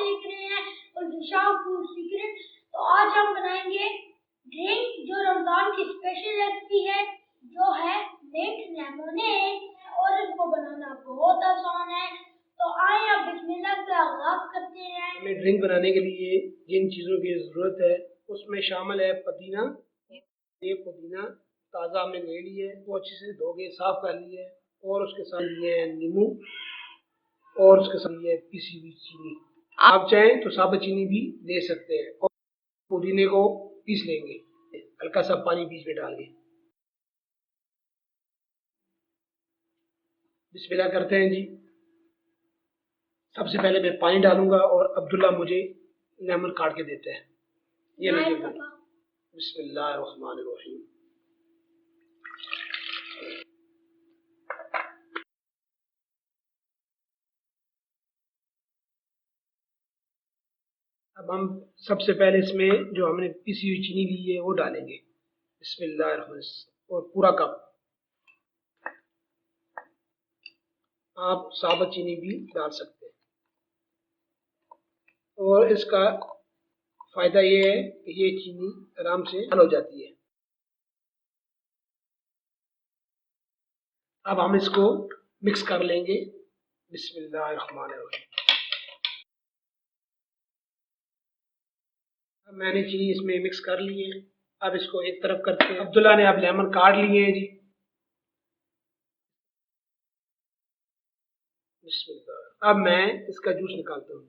देख रहे हैं और फूड सीक्रेट। तो आज हम बनाएंगे ड्रिंक जो रमजान की स्पेशल रेसिपी है, जो है मिंट लेमनेड, और इसको बनाना बहुत आसान है। तो आइए अब बिस्मिल्लाह से आगाज करते हैं। हमें ड्रिंक बनाने के लिए जिन चीज़ों की ज़रूरत है उसमें शामिल है पुदीना। ये पुदीना ताज़ा हमने ले लिया है, वो अच्छे से धो के साफ कर लिया है, और उसके साथ लिए है नींबू, और उसके साथ लिए पिसी हुई चीनी। आप चाहें तो साबुत चीनी भी ले सकते हैं। और पुदीने को पीस लेंगे, हल्का सा पानी बीच में डाल के। बिस्मिल्लाह करते हैं जी। सबसे पहले मैं पानी डालूंगा और अब्दुल्ला मुझे लेमन काट के देते हैं। ये लीजिए, बिस्मिल्लाहिर्रहमानिर्रहीम। अब हम सबसे पहले इसमें जो हमने पिसी हुई चीनी ली है वो डालेंगे। बिस्मिल्लाहिर्रहमानिर्रहीम। और पूरा कप। आप साबुत चीनी भी डाल सकते हैं, और इसका फ़ायदा ये है कि ये चीनी आराम से हल हो जाती है। अब हम इसको मिक्स कर लेंगे। बिस्मिल्लाहिर्रहमानिर्रहीम। अब मैंने चीनी इसमें मिक्स कर ली है। अब इसको एक तरफ करते हैं। अब्दुल्ला ने अब लेमन काट लिए हैं जी। बिस्मिल्लाह। अब मैं इसका जूस निकालता हूँ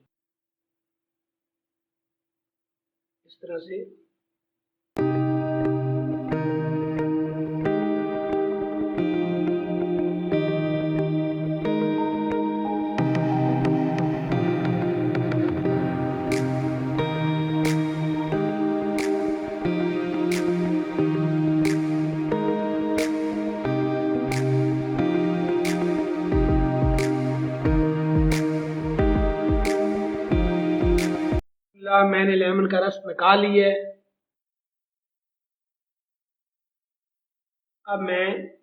इस तरह से। मैंने लेमन का रस निकाल लिया है। अब मैं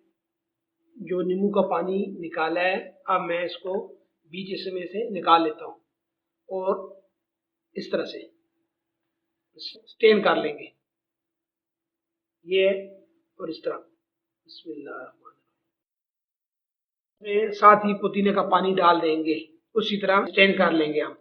जो नींबू का पानी निकाला है, अब मैं इसको बीच इसमें से निकाल लेता हूँ, और इस तरह से स्टेन कर लेंगे ये, और इस तरह। बिस्मिल्लाह। साथ ही पुदीने का पानी डाल देंगे, उसी तरह स्टेन कर लेंगे हम।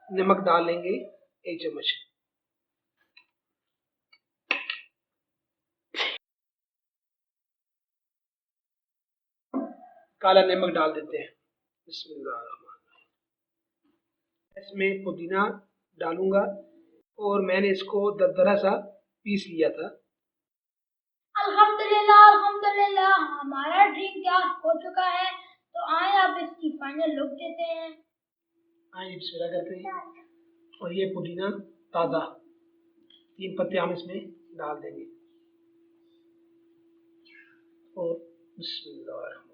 नमक डाल लेंगे 1 चम्मच। काला नमक डाल देते हैं। बिस्मिल्लाह। इसमें पुदीना डालूंगा, और मैंने इसको दरदरा सा पीस लिया था। अल्हम्दुलिल्लाह अल्हम्दुलिल्लाह, हमारा ड्रिंक तैयार हो चुका है। तो आए आप इसकी फाइनल लुक देते हैं। आइए बिस्मिल्लाह करते हैं। और ये पुदीना ताज़ा 3 पत्ते हम इसमें डाल देंगे, और बिस्मिल्लाह।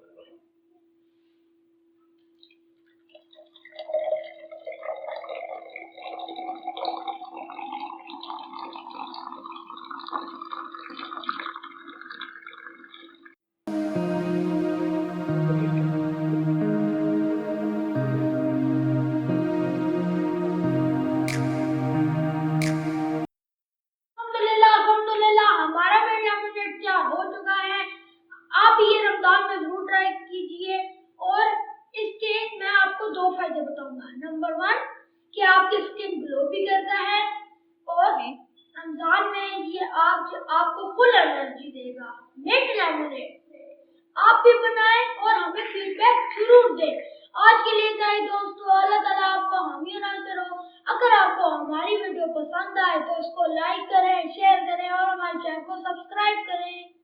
हमारा लेमनेड तैयार हो चुका है। आप ये रमजान में जरूर ट्राई कीजिए। और इसके मैं आपको 2 फायदे बताऊंगा। नंबर 1 कि आपकी स्किन ग्लो भी करता है, और रमजान में ये आपको फुल एनर्जी देगा। मिंट लेमनेड आप भी बनाएं और हमें फीडबैक जरूर दें। आज के लिए इतना ही दोस्तों। अल्लाह ताला आपको हामी और नासिर हो। अगर आपको हमारी वीडियो पसंद आए तो इसको लाइक करें, शेयर करें और हमारे चैनल को सब्सक्राइब करें।